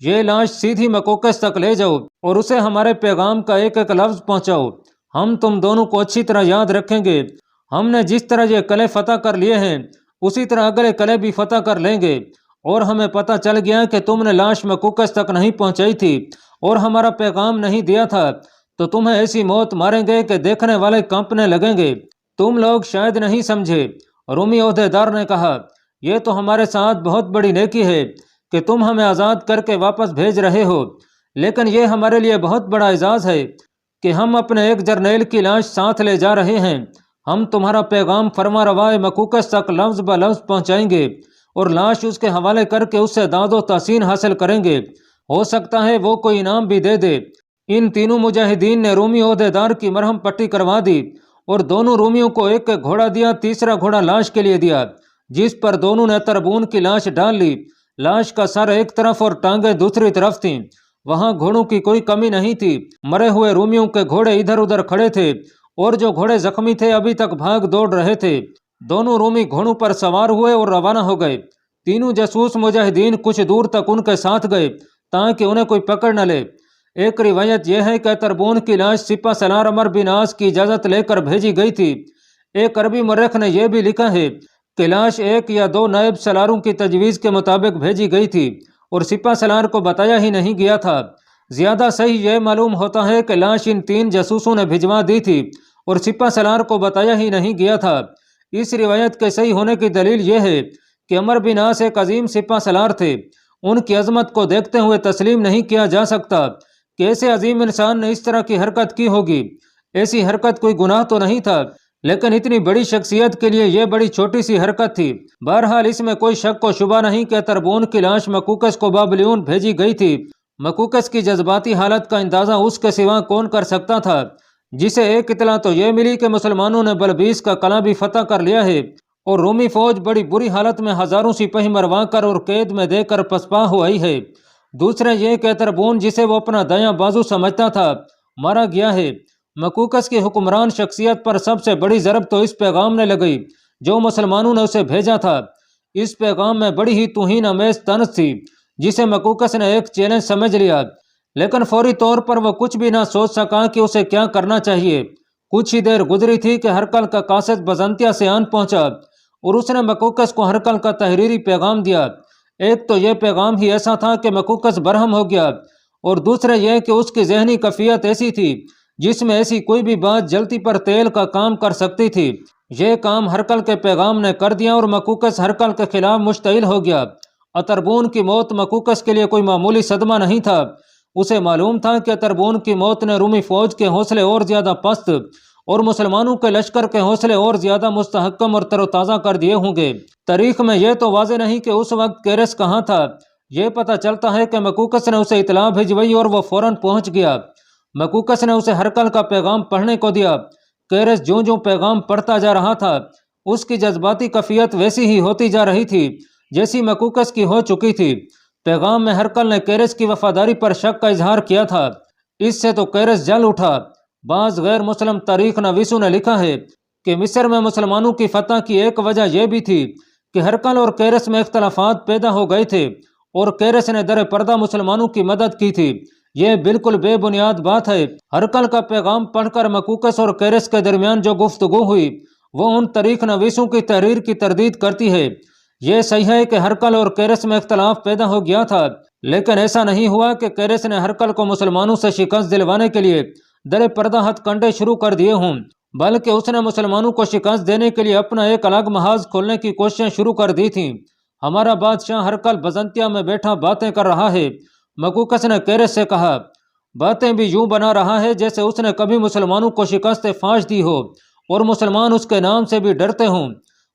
یہ لاش سیدھی مکوکس تک لے جاؤ اور اسے ہمارے پیغام کا ایک ایک لفظ پہنچاؤ۔ ہم تم دونوں کو اچھی طرح یاد رکھیں گے۔ ہم نے جس طرح یہ قلعے فتح کر لیے ہیں اسی طرح اگلے قلعے بھی فتح کر لیں گے۔ اور ہمیں پتہ چل گیا کہ تم نے لاش مکوکس تک نہیں پہنچائی تھی اور ہمارا پیغام نہیں دیا تھا، تو تمہیں ایسی موت ماریں گے کہ دیکھنے والے کانپنے لگیں گے۔ تم لوگ شاید نہیں سمجھے۔ رومی عہدیدار نے کہا، یہ تو ہمارے ساتھ بہت بڑی نیکی ہے کہ تم ہمیں آزاد کر کے واپس بھیج رہے ہو، لیکن یہ ہمارے لیے بہت بڑا اعزاز ہے کہ ہم اپنے ایک جرنیل کی لاش ساتھ لے جا رہے ہیں۔ ہم تمہارا پیغام فرما روائے مکوکس تک لفظ بہ لفظ پہنچائیں گے اور لاش اس کے حوالے کر کے اس سے داد و تحسین حاصل کریں گے۔ ہو سکتا ہے وہ کوئی انعام بھی دے دے۔ ان تینوں مجاہدین نے رومی عہدیدار کی مرہم پٹی کروا دی اور دونوں رومیوں کو ایک ایک گھوڑا دیا، تیسرا گھوڑا لاش کے لیے دیا، جس پر دونوں نے تربون کی لاش ڈال لی۔ لاش کا سر ایک طرف اور ٹانگیں دوسری طرف تھیں۔ وہاں گھوڑوں کی کوئی کمی نہیں تھی۔ مرے ہوئے رومیوں کے گھوڑے ادھر ادھر کھڑے تھے اور جو گھوڑے زخمی تھے ابھی تک بھاگ دوڑ رہے تھے۔ دونوں رومی گھوڑوں پر سوار ہوئے اور روانہ ہو گئے۔ تینوں جاسوس مجاہدین کچھ دور تک ان کے ساتھ گئے تاکہ انہیں کوئی پکڑ نہ لے۔ ایک روایت یہ ہے کہ تربون کی لاش سپہ سالار عمرو بن عاص کی اجازت لے کر بھیجی گئی تھی۔ ایک عربی مورخ نے یہ بھی لکھا ہے کہ لاش ایک یا دو نائب سالاروں کی تجویز کے مطابق بھیجی گئی تھی اور سپہ سالار کو بتایا ہی نہیں گیا تھا۔ زیادہ صحیح یہ معلوم ہوتا ہے کہ لاش ان تین جاسوسوں نے بھجوا دی تھی اور سپہ سالار کو بتایا ہی نہیں گیا تھا۔ اس روایت کے صحیح ہونے کی دلیل یہ ہے کہ عمرو بن عاص ایک عظیم سپہ سالار تھے۔ ان کی عظمت کو دیکھتے ہوئے تسلیم نہیں کیا جا سکتا کہ ایسے عظیم انسان نے اس طرح کی حرکت کی ہوگی۔ ایسی حرکت کوئی گناہ تو نہیں تھا، لیکن اتنی بڑی شخصیت کے لیے یہ بڑی چھوٹی سی حرکت تھی۔ بہرحال اس میں کوئی شک و شبہ نہیں کہ تربون کی لاش مکوکس کو بابلیون بھیجی گئی تھی۔ مکوکس کی جذباتی حالت کا اندازہ اس کے سوا کون کر سکتا تھا، جسے ایک اطلاع تو یہ ملی کہ مسلمانوں نے بلبیس کا قلعہ بھی فتح کر لیا ہے اور رومی فوج بڑی بری حالت میں ہزاروں سپاہی مروا کر اور قید میں دے کر پسپا ہو آئی ہے۔ دوسرے یہ کہ تربون جسے وہ اپنا دایاں بازو سمجھتا تھا مارا گیا ہے۔ مکوکس کی حکمران شخصیت پر سب سے بڑی ضرب تو اس پیغام نے لگی جو مسلمانوں نے اسے بھیجا تھا۔ اس پیغام میں بڑی ہی توہین آمیز طنز تھی جسے مکوکس نے ایک چیلنج سمجھ لیا، لیکن فوری طور پر وہ کچھ بھی نہ سوچ سکا کہ اسے کیا کرنا چاہیے۔ کچھ ہی دیر گزری تھی کہ ہرکل کا قاصد بزنطیہ سے آن پہنچا اور اس نے مکوکس کو ہرکل کا تحریری پیغام دیا۔ ایک تو یہ پیغام ہی ایسا تھا کہ مکوکس برہم ہو گیا، اور دوسرے یہ کہ اس کی ذہنی کیفیت ایسی تھی جس میں ایسی کوئی بھی بات جلتی پر تیل کا کام کر سکتی تھی۔ یہ کام ہرکل کے پیغام نے کر دیا اور مکوکس ہرکل کے خلاف مشتعل ہو گیا۔ اتربون کی موت مکوکس کے لیے کوئی معمولی صدمہ نہیں تھا۔ اسے معلوم تھا کہ اتربون کی موت نے رومی فوج کے حوصلے اور زیادہ پست اور مسلمانوں کے لشکر کے حوصلے اور زیادہ مستحکم اور تر و تازہ کر دیے ہوں گے۔ تاریخ میں یہ تو واضح نہیں کہ اس وقت کیرس کہاں تھا۔ یہ پتہ چلتا ہے کہ مکوکس نے اسے اطلاع بھجوائی اور وہ فوراً پہنچ گیا۔ مکوکس نے اسے ہرکل کا پیغام پڑھنے کو دیا۔ کیرس جوں جوں پیغام پڑھتا جا رہا تھا اس کی جذباتی کیفیت ویسی ہی ہوتی جا رہی تھی جیسی مکوکس کی ہو چکی تھی۔ پیغام میں ہرکل نے کیرس کی وفاداری پر شک کا اظہار کیا تھا۔ اس سے تو کیرس جل اٹھا۔ بعض غیر مسلم تاریخ نویسوں نے لکھا ہے کہ مصر میں مسلمانوں کی فتح کی ایک وجہ یہ بھی تھی کہ ہرکل اور کیرس میں اختلافات پیدا ہو گئے تھے اور کیرس نے در پردہ مسلمانوں کی مدد کی تھی۔ یہ بالکل بے بنیاد بات ہے۔ ہرکل کا پیغام پڑھ کر مکوکس اور کیرس کے درمیان جو گفتگو ہوئی وہ ان تاریخ نویسوں کی تحریر کی تردید کرتی ہے۔ یہ صحیح ہے کہ ہرکل اور کیرس میں اختلاف پیدا ہو گیا تھا، لیکن ایسا نہیں ہوا کہ کیرس نے ہرکل کو مسلمانوں سے شکست دلوانے کے لیے در پردہ ہتھ کنڈے شروع کر دیے ہوں، بلکہ اس نے مسلمانوں کو شکست دینے کے لیے اپنا ایک الگ محاذ کھولنے کی کوششیں شروع کر دی تھیں۔ ہمارا بادشاہ ہرکل بزنطیہ میں بیٹھا باتیں کر رہا ہے، مکوکس نے کیرس سے کہا۔ باتیں بھی یوں بنا رہا ہے جیسے اس نے کبھی مسلمانوں کو شکست فاش دی ہو اور مسلمان اس کے نام سے بھی ڈرتے ہوں۔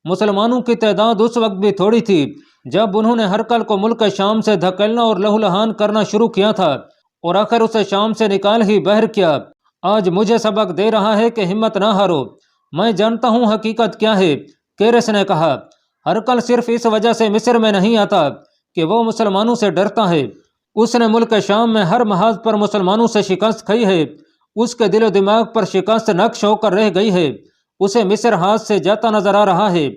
مسلمانوں کی تعداد اس وقت بھی تھوڑی تھی جب انہوں نے ہرکل کو ملک شام سے دھکیلنا اور لہو لہان کرنا شروع کیا تھا اور آخر اسے شام سے نکال ہی بہر کیا۔ آج مجھے سبق دے رہا ہے کہ ہمت نہ ہارو۔ میں جانتا ہوں حقیقت کیا ہے، کیرس نے کہا۔ ہرکل صرف اس وجہ سے مصر میں نہیں آتا کہ وہ مسلمانوں سے ڈرتا ہے۔ اس نے ملک شام میں ہر محاذ پر مسلمانوں سے شکست کھائی ہے۔ اس کے دل و دماغ پر شکست نقش ہو کر رہ گئی ہے۔ اسے مصر ہاتھ سے جاتا نظر آ رہا ہے۔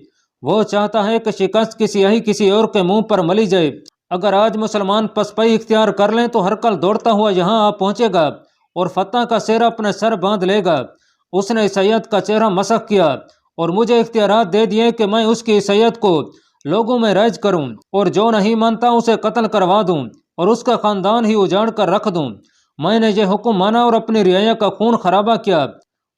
وہ چاہتا ہے کہ شکست کی سیاہی کسی اور کے منہ پر ملی جائے۔ اگر آج مسلمان پسپائی اختیار کر لیں تو ہرکل دوڑتا ہوا یہاں آ پہنچے گا اور فتح کا سہرا اپنے سر باندھ لے گا۔ اس نے عیسائیت کا چہرہ مسخ کیا اور مجھے اختیارات دے دیے کہ میں اس کی عیسائیت کو لوگوں میں رائج کروں اور جو نہیں مانتا اسے قتل کروا دوں اور اس کا خاندان ہی اجاڑ کر رکھ دوں۔ میں نے یہ حکم مانا اور اپنی رعایا کا خون خرابہ کیا۔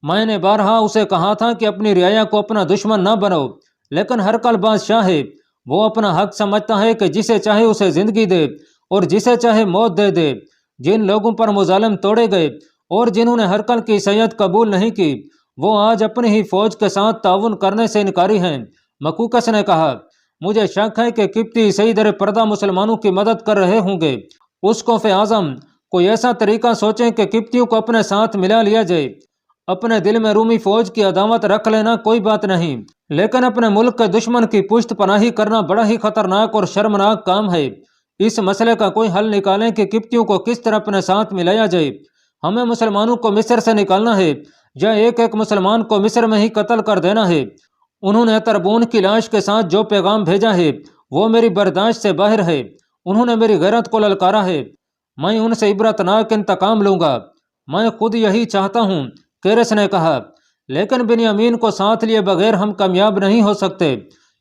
میں نے بارہا اسے کہا تھا کہ اپنی رعایا کو اپنا دشمن نہ بنو، لیکن ہرکل بادشاہ ہے، وہ اپنا حق سمجھتا ہے کہ جسے چاہے اسے زندگی دے اور جسے چاہے موت دے دے۔ جن لوگوں پر مظالم توڑے گئے اور جنہوں نے ہرکل کی عیسائیت قبول نہیں کی، وہ آج اپنی ہی فوج کے ساتھ تعاون کرنے سے انکاری ہیں۔ مکوکس نے کہا، مجھے شک ہے کہ قبطی عیسائی در پردہ مسلمانوں کی مدد کر رہے ہوں گے۔ اسقف اعظم کوئی ایسا طریقہ سوچیں کہ قبطیوں کو اپنے ساتھ ملا لیا جائے۔ اپنے دل میں رومی فوج کی عداوت رکھ لینا کوئی بات نہیں، لیکن اپنے ملک کے دشمن کی پشت پناہی کرنا بڑا ہی خطرناک اور شرمناک کام ہے۔ اس مسئلے کا کوئی حل نکالیں کہ قبطیوں کو کس طرح اپنے ساتھ ملایا جائے۔ ہمیں مسلمانوں کو مصر سے نکالنا ہے یا ایک ایک مسلمان کو مصر میں ہی قتل کر دینا ہے۔ انہوں نے اتربون کی لاش کے ساتھ جو پیغام بھیجا ہے وہ میری برداشت سے باہر ہے۔ انہوں نے میری غیرت کو للکارا ہے، میں ان سے عبرتناک انتقام لوں گا۔ میں خود یہی چاہتا ہوں، کیرس نے کہا، لیکن بنیامین کو ساتھ لیے بغیر ہم کامیاب نہیں ہو سکتے۔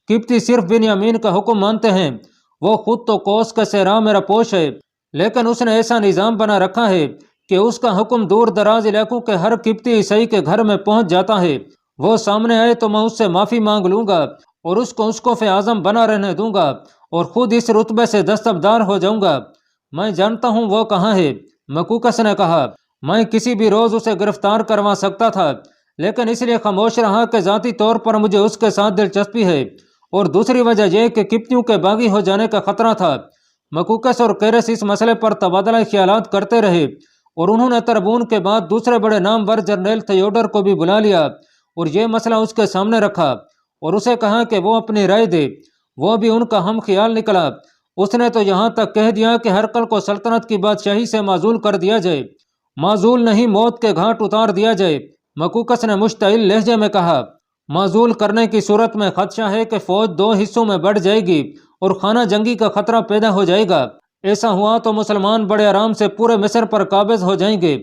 قبطی صرف بنیامین کا حکم مانتے ہیں۔ وہ خود تو کوس کا صحرا میرا پوش ہے، لیکن اس نے ایسا نظام بنا رکھا ہے کہ اس کا حکم دور دراز علاقوں کے ہر قبطی عیسائی کے گھر میں پہنچ جاتا ہے۔ وہ سامنے آئے تو میں اس سے معافی مانگ لوں گا اور اس کو اسقف اعظم بنا رہنے دوں گا اور خود اس رتبے سے دستبردار ہو جاؤں گا۔ میں جانتا ہوں وہ کہاں ہے، مکوکس نے کہا۔ میں کسی بھی روز اسے گرفتار کروا سکتا تھا، لیکن اس لیے خاموش رہا کہ ذاتی طور پر مجھے اس کے ساتھ دلچسپی ہے، اور دوسری وجہ یہ کہ قبطیوں کے باغی ہو جانے کا خطرہ تھا۔ مکوکس اور کیرس اس مسئلے پر تبادلہ خیالات کرتے رہے اور انہوں نے تربون کے بعد دوسرے بڑے نامور جنرل تھیوڈر کو بھی بلا لیا اور یہ مسئلہ اس کے سامنے رکھا اور اسے کہا کہ وہ اپنی رائے دے۔ وہ بھی ان کا ہم خیال نکلا۔ اس نے تو یہاں تک کہہ دیا کہ ہرکل کو سلطنت کی بادشاہی سے معزول کر دیا جائے، معزول نہیں موت کے گھاٹ اتار دیا جائے۔ مکوکس نے مشتعل لہجے میں کہا، معزول کرنے کی صورت میں خدشہ ہے کہ فوج دو حصوں میں بڑھ جائے گی اور خانہ جنگی کا خطرہ پیدا ہو جائے گا۔ ایسا ہوا تو مسلمان بڑے آرام سے پورے مصر پر قابض ہو جائیں گے۔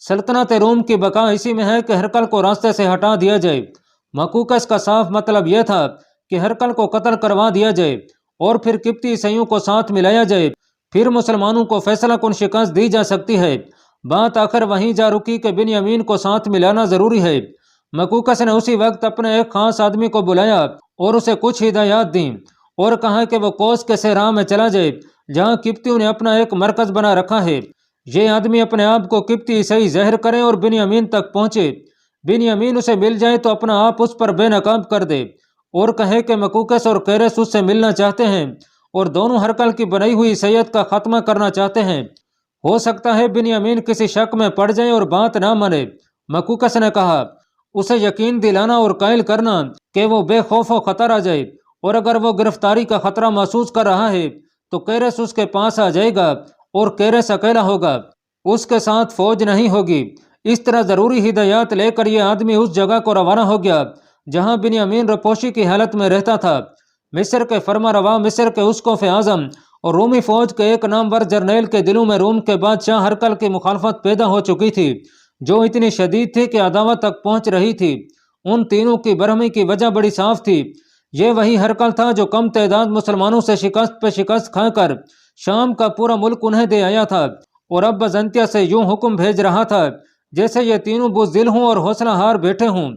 سلطنت روم کی بقا اسی میں ہے کہ ہرکل کو راستے سے ہٹا دیا جائے۔ مکوکس کا صاف مطلب یہ تھا کہ ہرکل کو قتل کروا دیا جائے اور پھر قبطی عیسائیوں کو ساتھ ملایا جائے، پھر مسلمانوں کو فیصلہ کن شکست دی جا سکتی ہے۔ بات آخر وہیں جا رکی کہ بنیامین کو ساتھ ملانا ضروری ہے۔ مکوکس نے اسی وقت اپنے ایک خاص آدمی کو بلایا اور اسے کچھ ہدایات دیں اور کہا کہ وہ کوس کے صحرا میں چلا جائے جہاں قبطیوں نے اپنا ایک مرکز بنا رکھا ہے۔ یہ آدمی اپنے آپ کو قبطی عیسائی ظاہر کرے اور بنیامین تک پہنچے۔ بنیامین اسے مل جائے تو اپنا آپ اس پر بے نقاب کر دے اور کہے کہ مکوکس اور کیرس اس سے ملنا چاہتے ہیں اور دونوں ہرکل کی بنائی ہوئی عیسائیت کا خاتمہ کرنا چاہتے ہیں۔ ہو سکتا ہے بنیامین کسی شک میں پڑ جائے اور بات نہ مانے۔ مکوکس نے کہا، اسے یقین دلانا اور قائل کرنا کہ وہ بے خوف و خطر آ جائے، اور اگر وہ گرفتاری کا خطرہ محسوس کر رہا ہے تو کیرس اس کے پاس آ جائے گا اور کیرس اکیلا ہوگا، اس کے ساتھ فوج نہیں ہوگی۔ اس طرح ضروری ہدایات لے کر یہ آدمی اس جگہ کو روانہ ہو گیا جہاں بنیامین رپوشی کی حالت میں رہتا تھا۔ مصر کے فرما روا، مصر کے اسقف اعظم اور رومی فوج کے ایک نامور جرنیل کے دلوں میں روم کے بادشاہ ہرکل کی مخالفت پیدا ہو چکی تھی، جو اتنی شدید تھی کہ عداوت تک پہنچ رہی تھی۔ ان تینوں کی برہمی کی وجہ بڑی صاف تھی۔ یہ وہی ہرکل تھا جو کم تعداد مسلمانوں سے شکست پہ شکست کھا کر شام کا پورا ملک انہیں دے آیا تھا اور اب بزنطیہ سے یوں حکم بھیج رہا تھا جیسے یہ تینوں بزدل ہوں اور حوصلہ ہار بیٹھے ہوں۔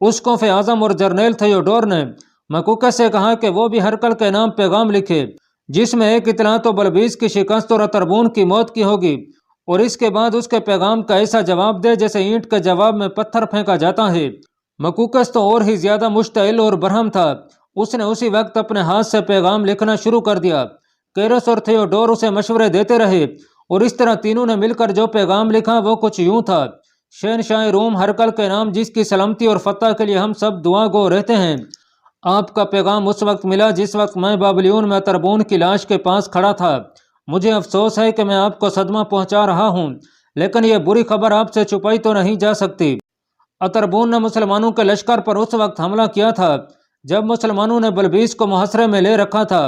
اسقف اعظم اور جرنیل تھیوڈور نے مکوکس سے کہا کہ وہ بھی ہرکل کے نام پیغام لکھے جس میں ایک اطلاع تو بلبیس کی شکست اور اتربون کی موت کی ہوگی، اور اس کے بعد اس کے پیغام کا ایسا جواب دے جیسے اینٹ کے جواب میں پتھر پھینکا جاتا ہے۔ مکوکس تو اور ہی زیادہ مشتعل اور برہم تھا۔ اس نے اسی وقت اپنے ہاتھ سے پیغام لکھنا شروع کر دیا۔ کیرس اور تھیوڈور اسے مشورے دیتے رہے اور اس طرح تینوں نے مل کر جو پیغام لکھا وہ کچھ یوں تھا: شہنشاہ روم ہرکل کے نام، جس کی سلامتی اور فتح کے لیے ہم سب دعا گو رہتے ہیں، آپ کا پیغام اس وقت ملا جس وقت میں بابلیون میں اتربون کی لاش کے پاس کھڑا تھا۔ مجھے افسوس ہے کہ میں آپ کو صدمہ پہنچا رہا ہوں، لیکن یہ بری خبر آپ سے چھپائی تو نہیں جا سکتی۔ اتربون نے مسلمانوں کے لشکر پر اس وقت حملہ کیا تھا جب مسلمانوں نے بلبیس کو محاصرے میں لے رکھا تھا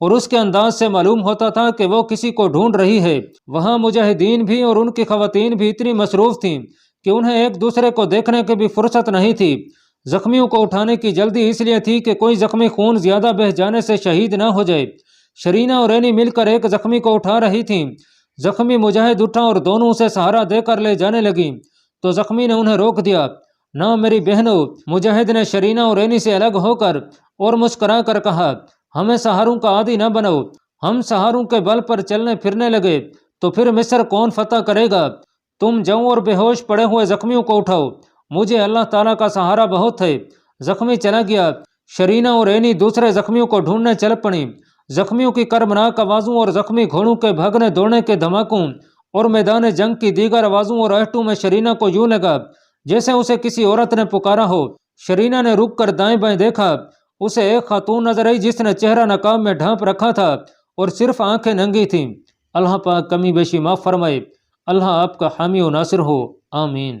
اور اس کے انداز سے معلوم ہوتا تھا کہ وہ کسی کو ڈھونڈ رہی ہے۔ وہاں مجاہدین بھی اور ان کی خواتین بھی اتنی مصروف تھیں کہ انہیں ایک دوسرے کو دیکھنے کی بھی فرصت نہیں تھی۔ زخمیوں کو اٹھانے کی جلدی اس لیے تھی کہ کوئی زخمی خون زیادہ بہہ جانے سے شہید نہ ہو جائے۔ شرینہ اور عینی مل کر ایک زخمی کو اٹھا رہی تھیں۔ زخمی مجاہد اٹھا اور دونوں اسے سہارا دے کر لے جانے لگیں تو زخمی نے انہیں روک دیا۔ نہ میری بہنوں، مجاہد نے شرینہ اور عینی سے الگ ہو کر اور مسکرا کر کہا، ہمیں سہاروں کا عادی نہ بناؤ۔ ہم سہاروں کے بل پر چلنے پھرنے لگے تو پھر مصر کون فتح کرے گا؟ تم جاؤ اور بے ہوش پڑے ہوئے زخمیوں کو اٹھاؤ، مجھے اللہ تعالیٰ کا سہارا بہت ہے۔ زخمی چلا گیا۔ شرینہ اور عینی دوسرے زخمیوں کو ڈھونڈنے چل پڑیں۔ زخمیوں کی کربناک آوازوں اور زخمی گھوڑوں کے بھاگنے دوڑنے کے دھماکوں اور میدان جنگ کی دیگر آوازوں اور آہٹوں میں شرینہ کو یوں لگا جیسے اسے کسی عورت نے پکارا ہو۔ شرینہ نے رک کر دائیں بائیں دیکھا۔ اسے ایک خاتون نظر آئی جس نے چہرہ نقاب میں ڈھانپ رکھا تھا اور صرف آنکھیں ننگی تھیں۔ اللہ پاک کمی بیشی معاف فرمائے۔ اللہ آپ کا حامی و ناصر ہو، آمین۔